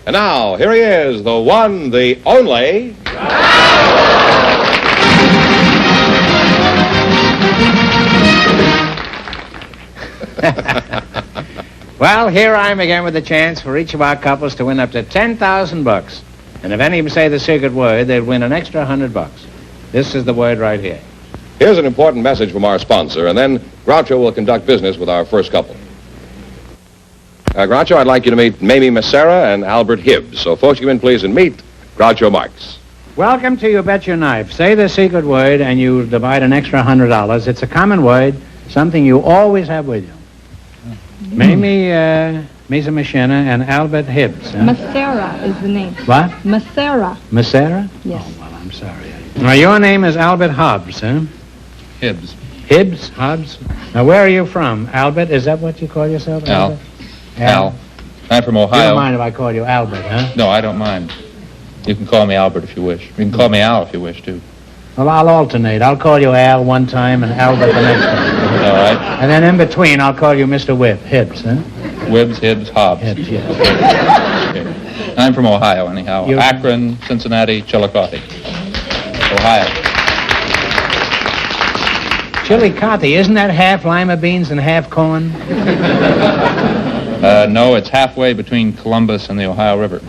And now, here he is, the one, the only... Well, here I am again with a chance for each of our couples to win up to $10,000. And if any of them say the secret word, they'll win an extra $100. This is the word right here. Here's an important message from our sponsor, and then Groucho will conduct business with our first couple. Groucho, I'd like you to meet Mamie Macera and Albert Hibbs. So, folks, come in, please, and meet Groucho Marx. Welcome to You Bet Your Knife. Say the secret word, and you divide an extra $100. It's a common word, something you always have with you. Mamie Macera and Albert Hibbs. Huh? Macera is the name. What? Macera. Macera? Yes. Oh, well, I'm sorry. Now, your name is Albert Hobbs, huh? Hibbs. Hibbs? Hobbs? Now, where are you from? Albert? Is that what you call yourself? Al. Albert? Al. I'm from Ohio. You don't mind if I call you Albert, huh? No, I don't mind. You can call me Albert if you wish. You can call me Al if you wish, too. Well, I'll alternate. I'll call you Al one time and Albert the next time. All right. And then in between, I'll call you Mr. Hibbs, huh? Hibbs, Hobbs. Hibbs, yes. Okay. I'm from Ohio, anyhow. Akron, Cincinnati, Chillicothe. Ohio. Chillicothe, isn't that half lima beans and half corn? No, it's halfway between Columbus and the Ohio River.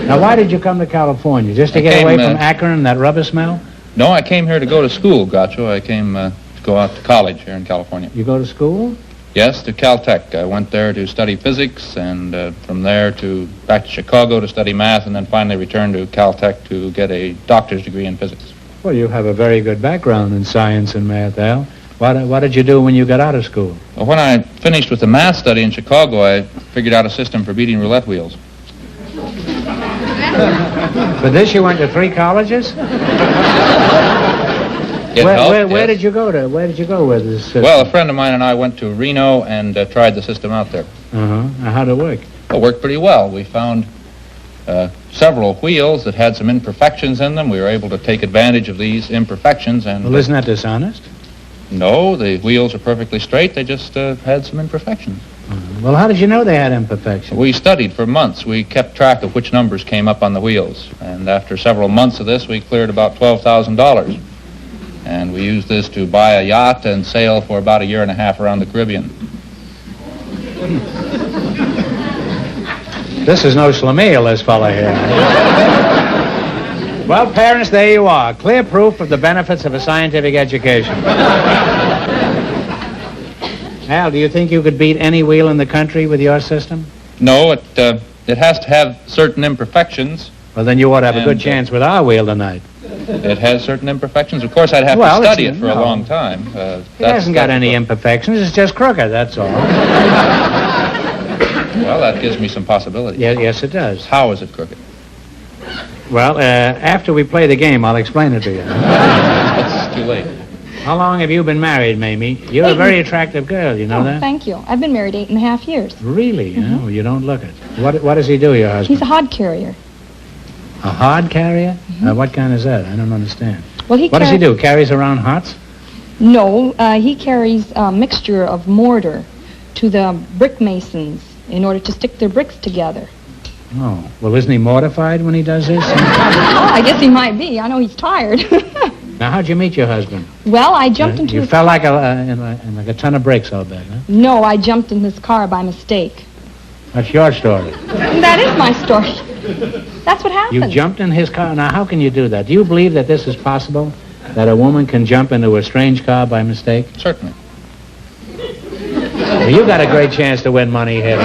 Now, why did you come to California? Just to get away from Akron and that rubber smell? No, I came here to go to school, Groucho. I came to go out to college here in California. You go to school? Yes, to Caltech. I went there to study physics, and from there back to Chicago to study math, and then finally returned to Caltech to get a doctor's degree in physics. Well, you have a very good background in science and math, Al. What did you do when you got out of school? Well, when I finished with the math study in Chicago, I figured out a system for beating roulette wheels. For this, you went to 3 colleges? Where did you go to? Where did you go with this system? Well, a friend of mine and I went to Reno and tried the system out there. Uh-huh. How'd it work? Well, it worked pretty well. We found several wheels that had some imperfections in them. We were able to take advantage of these imperfections and... Well, isn't that dishonest? No, the wheels are perfectly straight. They just had some imperfections. Well, how did you know they had imperfections? We studied for months. We kept track of which numbers came up on the wheels. And after several months of this, we cleared about $12,000. And we used this to buy a yacht and sail for about a year and a half around the Caribbean. This is no Schlemiel, this fella here. Well, parents, there you are. Clear proof of the benefits of a scientific education. Al, do you think you could beat any wheel in the country with your system? No, it has to have certain imperfections. Well, then you ought to have a good chance with our wheel tonight. It has certain imperfections. Of course, I'd have to study it for a long time. It hasn't got any imperfections. It's just crooked, that's all. Well, that gives me some possibilities. Yes, it does. How is it crooked? Well, after we play the game, I'll explain it to you. It's too late. How long have you been married, Mamie? You're a very attractive girl, you know that? Thank you. I've been married 8.5 years. Really? Mm-hmm. Well, you don't look it. What does he do, your husband? He's a hod carrier. A hod carrier? Mm-hmm. What kind is that? I don't understand. Well, what does he do? Carries around hots? No, he carries a mixture of mortar to the brick masons in order to stick their bricks together. Oh, well, isn't he mortified when he does this? Oh, I guess he might be. I know he's tired. Now, how'd you meet your husband? Well, I jumped into You fell like a ton of bricks, I'll bet, huh? No, I jumped in his car by mistake. That's your story. That is my story. That's what happened. You jumped in his car. Now, how can you do that? Do you believe that this is possible? That a woman can jump into a strange car by mistake? Certainly. Well, you got a great chance to win money here.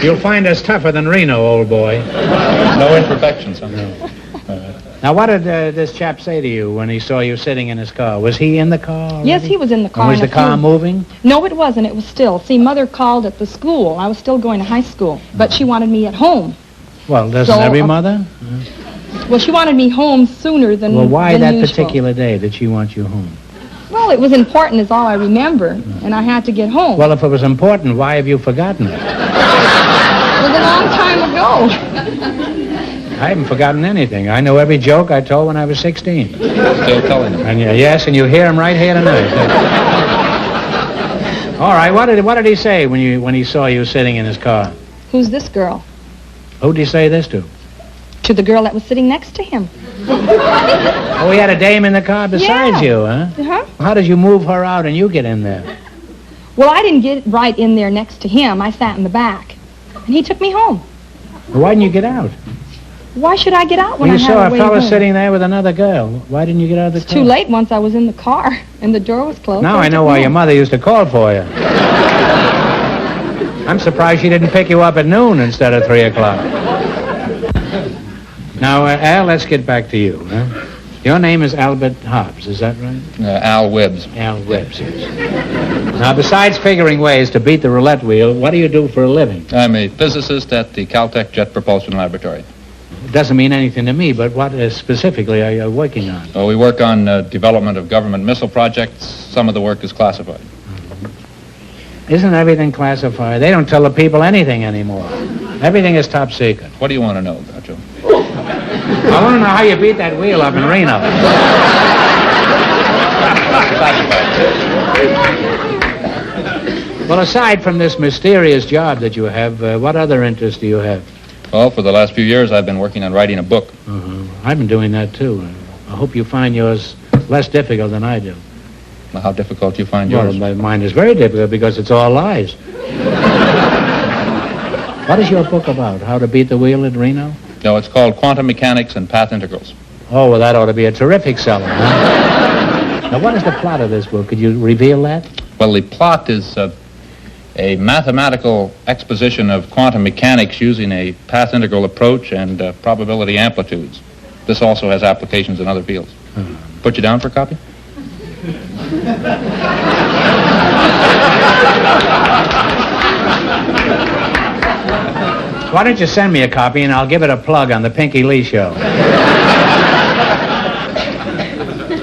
You'll find us tougher than Reno, old boy. No imperfections, huh? No. Now, what did this chap say to you when he saw you sitting in his car? Was he in the car already? Yes, he was in the car. And was the car moving? No, it wasn't. It was still. See, Mother called at the school. I was still going to high school, but she wanted me at home. Well, doesn't every mother? Well, she wanted me home sooner than Well, why that usual. particular day did she want you home? Well, it was important is all I remember, and I had to get home. Well, if it was important, why have you forgotten it? It was a long time ago. I haven't forgotten anything. I know every joke I told when I was 16. Still telling them. And yes, and you hear them right here tonight. All right, what did he say when he saw you sitting in his car? Who's this girl? Who'd he say this to? To the girl that was sitting next to him. Oh, he had a dame in the car besides you, huh? Uh-huh. How did you move her out and you get in there? Well, I didn't get right in there next to him. I sat in the back. And he took me home. Why didn't you get out? Why should I get out when You I had saw a way a fellow home? sitting there with another girl. Why didn't you get out of the It's car? too late once I was in the car and the door was closed. Now so I he know took why me your home. mother used to call for you. I'm surprised she didn't pick you up at noon instead of 3 o'clock. Now, Al, let's get back to you. Huh? Your name is Albert Hobbs, is that right? Al Wibbs. Al Wibbs, yes. Now, besides figuring ways to beat the roulette wheel, what do you do for a living? I'm a physicist at the Caltech Jet Propulsion Laboratory. It doesn't mean anything to me, but what specifically are you working on? Well, we work on development of government missile projects. Some of the work is classified. Isn't everything classified? They don't tell the people anything anymore. Everything is top secret. What do you want to know, Groucho? I want to know how you beat that wheel up in Reno. Well, aside from this mysterious job that you have, what other interests do you have? Well, for the last few years, I've been working on writing a book. I've been doing that, too. I hope you find yours less difficult than I do. Well, how difficult you find Well, yours? mine is very difficult because it's all lies. What is your book about? How to beat the wheel at Reno? No, it's called Quantum Mechanics and Path Integrals. Oh, well, that ought to be a terrific seller, huh? Now, what is the plot of this book? Could you reveal that? Well, the plot is a mathematical exposition of quantum mechanics using a path integral approach and probability amplitudes. This also has applications in other fields. Put you down for a copy? Why don't you send me a copy and I'll give it a plug on the Pinky Lee Show.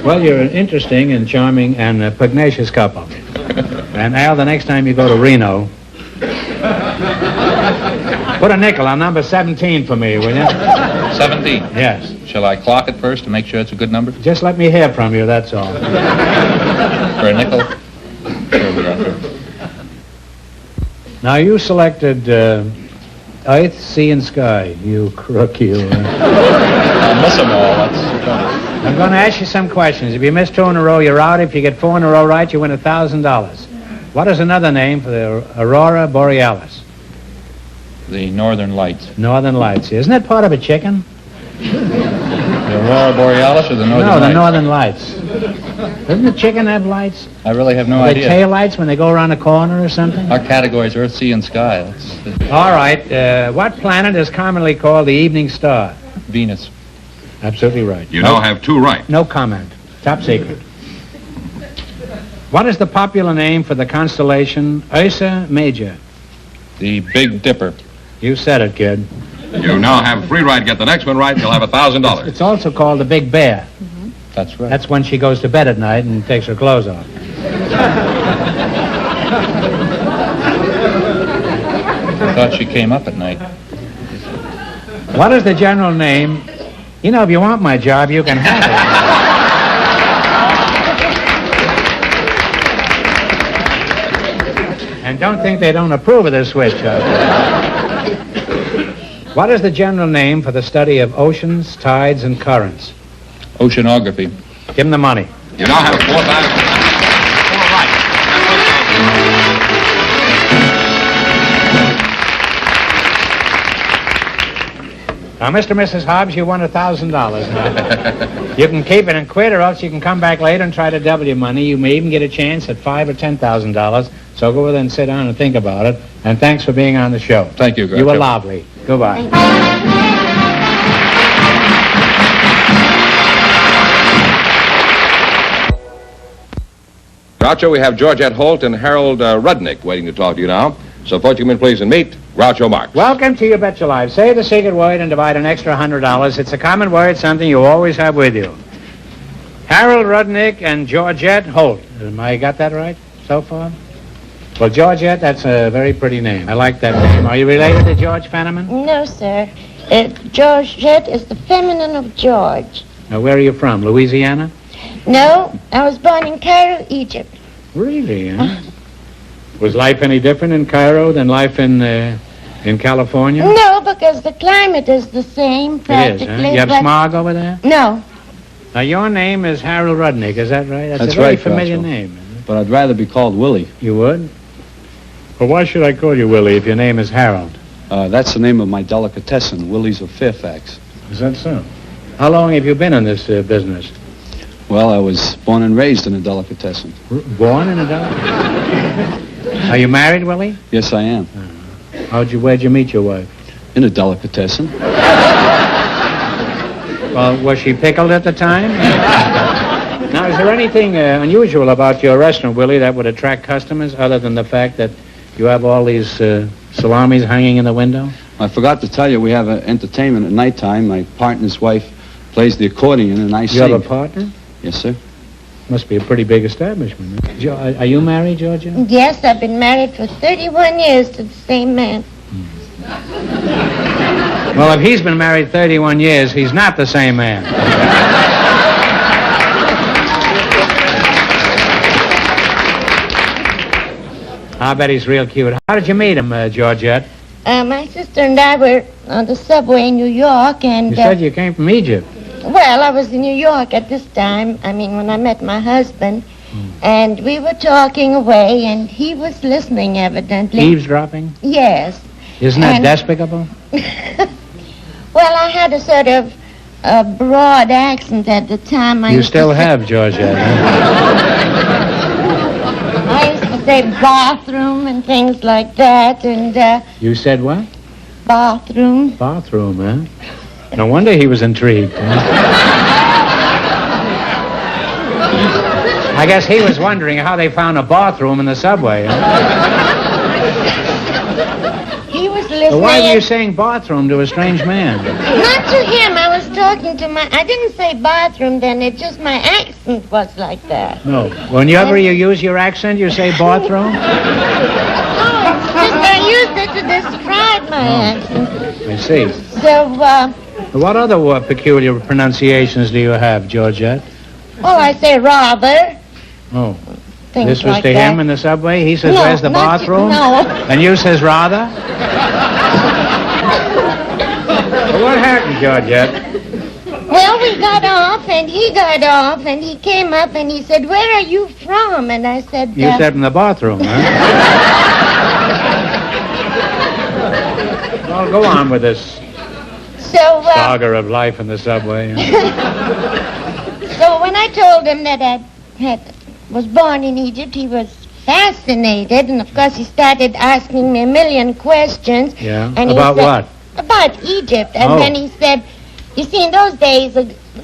Well, you're an interesting and charming and pugnacious couple. And Al, the next time you go to Reno, put a nickel on number 17 for me, will you? 17. Yes. Shall I clock it first to make sure it's a good number? Just let me hear from you, that's all. For a nickel? Here we are. Now, you selected Earth, Sea, and Sky. You crook, you. I'll miss them all. That's I'm going to ask you some questions. If you miss 2 in a row, you're out. If you get 4 in a row right, you win $1,000. What is another name for the Aurora Borealis? the Northern Lights. Northern Lights. Isn't that part of a chicken? The Aurora Borealis or the Northern Lights? No, the Northern Lights. Doesn't the chicken have lights? I really have no Are they idea. tail lights when they go around a corner or something? Our category is Earth, Sea, and Sky. That's All right. What planet is commonly called the evening star? Venus. Absolutely right. You now have 2 right. No comment. Top secret. What is the popular name for the constellation Ursa Major? The Big Dipper. You said it, kid. You now have 3 right. Get the next one right, you'll have $1,000. It's also called the Big Bear. That's right. That's when she goes to bed at night and takes her clothes off. I thought she came up at night. What is the general name? You know, if you want my job, you can have it. And don't think they don't approve of this switch. What is the general name for the study of oceans, tides, and currents? Oceanography. Give him the money. You now have 4,000. 4 right. Now, Mr. and Mrs. Hobbs, you won $1,000 now. You can keep it and quit, or else you can come back later and try to double your money. You may even get a chance at $5,000 or $10,000. So go over there and sit down and think about it. And thanks for being on the show. Thank you, Groucho. You were lovely. Goodbye. Groucho, we have Georgette Holt and Harold Rudnick waiting to talk to you now. So, folks, you can please and meet Groucho Marx. Welcome to You Bet Your Life. Say the secret word and divide an extra $100. It's a common word, something you always have with you. Harold Rudnick and Georgette Holt. I got that right so far? Well, Georgette, that's a very pretty name. I like that name. Are you related to George Fenneman? No, sir. Georgette is the feminine of George. Now, where are you from? Louisiana? No, I was born in Cairo, Egypt. Really, huh? Was life any different in Cairo than life in California? No, because the climate is the same It is, practically. huh? You have but- smog over there? No. Now, your name is Harold Rudnick, is that right? That's a very right, familiar Groucho. name. Isn't it? But I'd rather be called Willie. You would? Well, why should I call you Willie if your name is Harold? That's the name of my delicatessen, Willie's of Fairfax. Is that so? How long have you been in this business? Well, I was born and raised in a delicatessen. Born in a delicatessen? Are you married, Willie? Yes, I am. Where'd you meet your wife? In a delicatessen. Well, was she pickled at the time? Now, is there anything unusual about your restaurant, Willie, that would attract customers other than the fact that you have all these salamis hanging in the window? I forgot to tell you, we have an entertainment at nighttime. My partner's wife plays the accordion, and I You sing. have a partner? Yes, sir. Must be a pretty big establishment. Are you married, Georgia? Yes, I've been married for 31 years to the same man. Well, if he's been married 31 years, he's not the same man. I bet he's real cute. How did you meet him, Georgette? My sister and I were on the subway in New York, and... You said you came from Egypt. Well, I was in New York at this time, when I met my husband, and we were talking away, and he was listening, evidently. Eavesdropping? Yes. Isn't that And- despicable? Well, I had a sort of broad accent at the time. You still have, Georgette. I used to say bathroom and things like that, and You said what? bathroom. Bathroom, huh? No wonder he was intrigued. Huh? I guess he was wondering how they found a bathroom in the subway. Huh? He was So listening. why were you saying bathroom to a strange man? Not to him. I was talking to I didn't say bathroom then. It just my accent was like that. No. Whenever you use your accent, you say bathroom? Oh, it's just I used it to describe my accent. I see. So, What other peculiar pronunciations do you have, Georgette? well, I say rather. Oh, Things this was like to that. him in the subway? He says, No, where's the not you- bathroom? no. And you says, rather? Well, what happened, Georgette? Well, we got off, and he got off, and he came up, and he said, "Where are you from?" And I said, You said in the bathroom, huh? Well, go on with this So, saga of life in the subway. so when I told him that I was born in Egypt, he was fascinated, and of course he started asking me a million questions. Yeah. And he About said- what? About Egypt. And Oh. then he said, you see, in those days,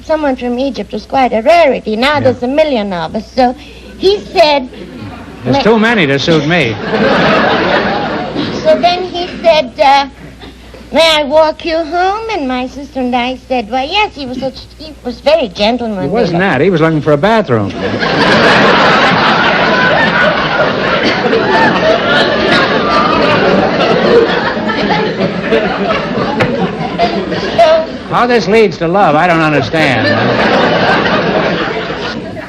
someone from Egypt was quite a rarity. Now Yeah. there's a million of us. So he said, There's too many to suit me. so then he said, may I walk you home? And my sister and I said, well, yes, he was very gentlemanly. It wasn't that. He was looking for a bathroom. How this leads to love, I don't understand.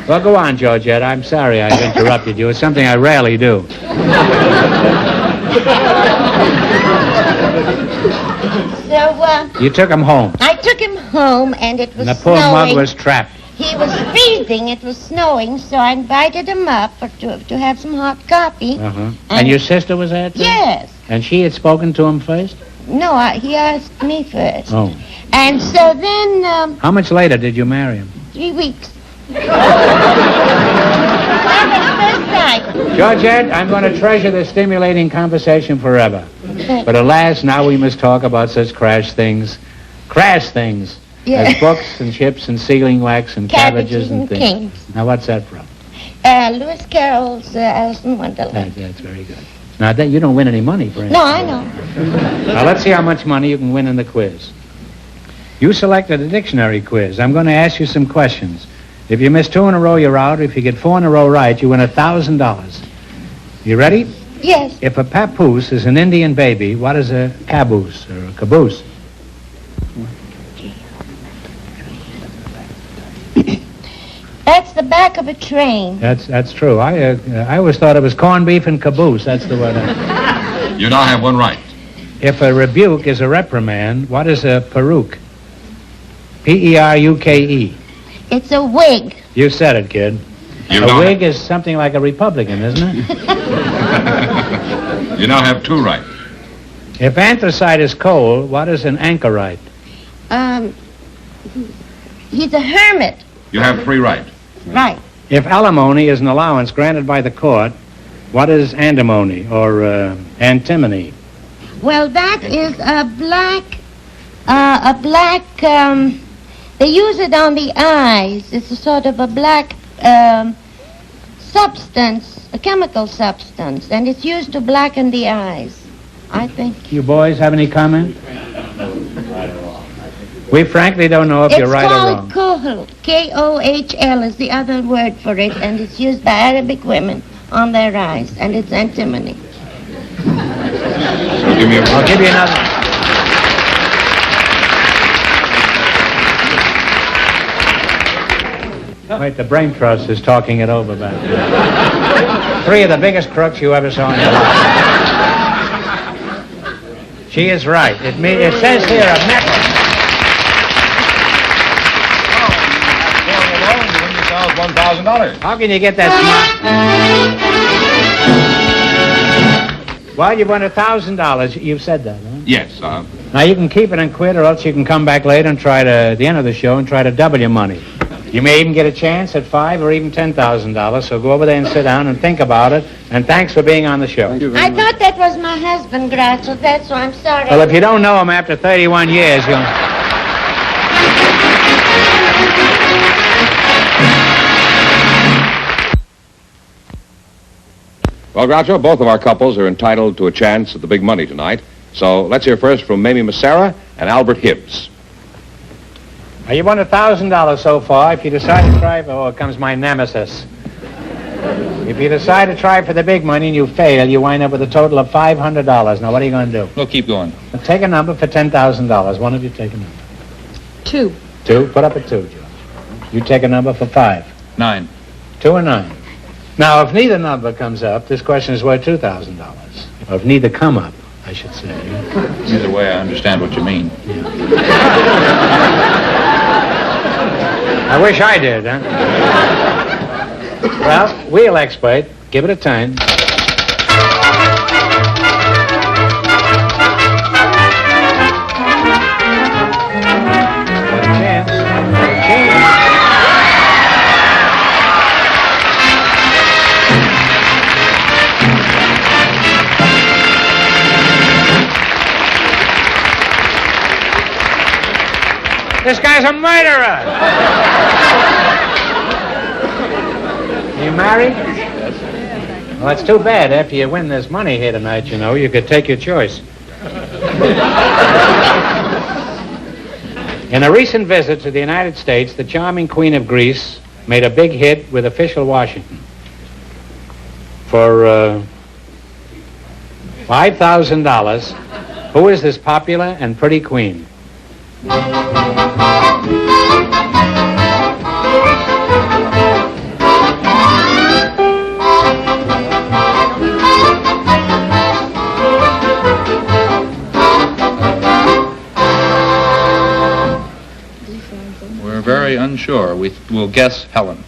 Well, go on, Georgette. I'm sorry I've interrupted you. It's something I rarely do. So You took him home, I took him home, and it was and the poor snowing. mug was trapped. He was freezing. It was snowing, so I invited him up to have some hot coffee. Uh-huh. And your sister was there, too? Yes. And she had spoken to him first? No, he asked me first. Oh. And so then, How much later did you marry him? 3 weeks. That was first night. Georgette, I'm going to treasure this stimulating conversation forever. But alas, now we must talk about such crash things Yeah. as books and chips and sealing wax and cabbages and things. kings. Now, what's that from? Lewis Carroll's Alice in Wonderland. That's very good. Now, you don't win any money for it. No, I know. Now, let's see how much money you can win in the quiz. You selected a dictionary quiz. I'm going to ask you some questions. If you miss 2 in a row, you're out. If you get 4 in a row right, you win $1,000. You ready? Yes. If a papoose is an Indian baby, what is a caboose or a caboose? That's the back of a train. That's true. I always thought it was corned beef and caboose. That's the word. You now have one right. If a rebuke is a reprimand, what is a peruke? P-E-R-U-K-E. It's a wig. You said it, kid. You A now wig is something like a Republican, isn't it? You now have two right. If anthracite is coal, what is an anchorite? He's a hermit. You have three right. Right. If alimony is an allowance granted by the court, what is antimony or antimony? Well, that is a black, they use it on the eyes. It's a sort of a black substance, a chemical substance, and it's used to blacken the eyes, I think. You boys have any comment? We frankly don't know if you're right or wrong. It's called kohl. K-O-H-L is the other word for it, and it's used by Arabic women on their eyes, and it's antimony. So give me a... I'll give you another. Wait, the brain trust is talking it over back there. Three of the biggest crooks you ever saw in your life. She is right. It says here a metal. $1,000. How can you get that smart? Well, you won $1,000. You've said that, huh? Yes, Now, you can keep it and quit, or else you can come back later and try to, at the end of the show, and try to double your money. You may even get a chance at $5,000 or even $10,000, so go over there and sit down and think about it, and thanks for being on the show. Thank you very I much. thought that was my husband, Groucho. That's why I'm sorry. Well, if you don't know him after 31 years, you'll... Well, Groucho, both of our couples are entitled to a chance at the big money tonight. So let's hear first from Mamie Massera and Albert Hibbs. Now, you won $1,000 so far. If you decide to try for... Oh, here comes my nemesis. If you decide to try for the big money and you fail, you wind up with a total of $500. Now, what are you going to do? We'll keep going. Now, take a number for $10,000. One of you take a number. 2. 2. Put up a 2, George. You take a number for 5. 9. 2 and 9. Now, if neither number comes up, this question is worth $2,000. Or if neither come up, I should say. Either way, I understand what you mean. I wish I did, huh? Well, wheel expert, give it a turn. Got a chance. This guy's a murderer! You married? Well, that's too bad. After you win this money here tonight, you know, you could take your choice. In a recent visit to the United States, the charming Queen of Greece made a big hit with official Washington. For $5,000, who is this popular and pretty queen? We're very unsure. We'll guess Helen.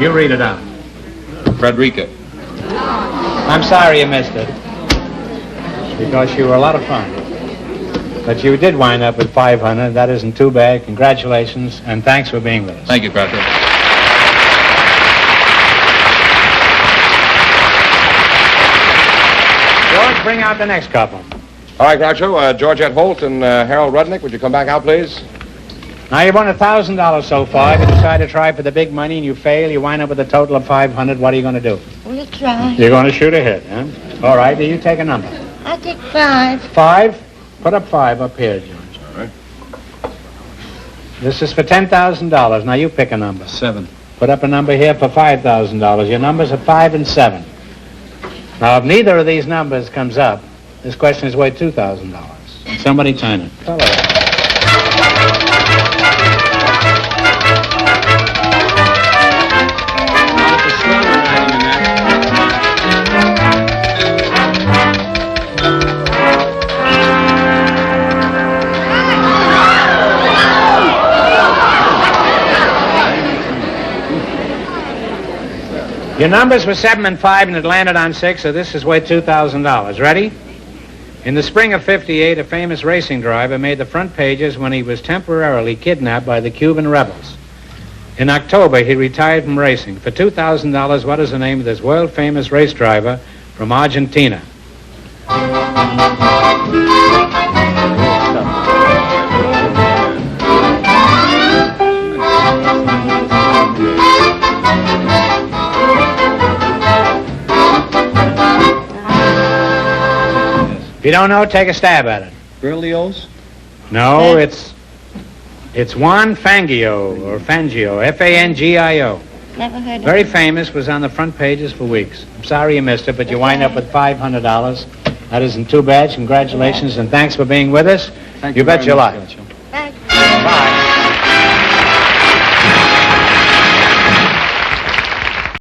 You read it out. Frederica. I'm sorry you missed it. Because you were a lot of fun. But you did wind up with $500. That isn't too bad. Congratulations, and thanks for being with us. Thank you, Groucho. George, bring out the next couple. All right, Groucho, Georgette Holt and Harold Rudnick, would you come back out, please? Now, you won $1,000 so far. If you decide to try for the big money and you fail, you wind up with a total of $500. What are you going to do? We'll try. You're going to shoot ahead, huh? All right, you take a number. I'll take 5. 5? Put up 5 up here, George. All right. This is for $10,000. Now, you pick a number. 7. Put up a number here for $5,000. Your numbers are 5 and 7. Now, if neither of these numbers comes up, this question is worth $2,000. Somebody turn it. Hello. Your numbers were 7 and 5, and it landed on 6, so this is worth $2,000. Ready? In the spring of '58, a famous racing driver made the front pages when he was temporarily kidnapped by the Cuban rebels. In October, he retired from racing. For $2,000, what is the name of this world-famous race driver from Argentina? If you don't know, take a stab at it. Berlioz? No, it's Juan Fangio, or Fangio, F-A-N-G-I-O. Never heard of Very him. famous, was on the front pages for weeks. I'm sorry you missed it, but you wind up with $500. That isn't too bad. Congratulations, and thanks for being with us. Thank You you bet very your much, life. Groucho. Thank you. Bye.